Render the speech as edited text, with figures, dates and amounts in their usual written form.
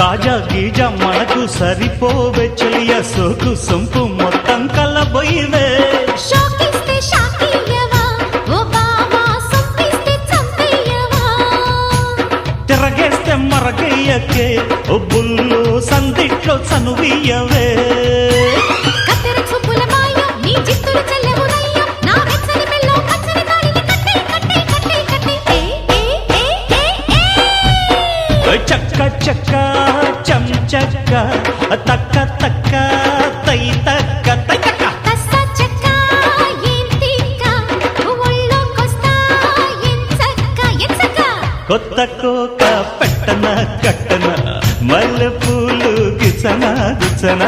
కాజా Giza మనకు సరిపోవే చెలియ సోకు సొంపు మొత్తం కలబోయివే షోకిస్తే షాకియవా ఓ బావా సొంపిస్తే చంపేయవా తిరగేస్తే మరగయ్యకే ఓ బుల్లు సందిట్లో చనువియవే కత్తెర చూపుల మాయ నీ జిత్తులు చెల్లెవునయ్య నా వెచ్చని మెల్లో పచ్చని తాళిని కట్టే కట్టే కట్టే కట్టే ఏ చక్క చక్క చం చక్క తక్క తక్క తై తక్క తై తక్క కస్స చెక్క ఏం తిక్క ఒళ్ళోకొస్తా ఎంచక్క కొత్త కోక పెట్టన కట్టన మల్లె పూలు గిచన గిచన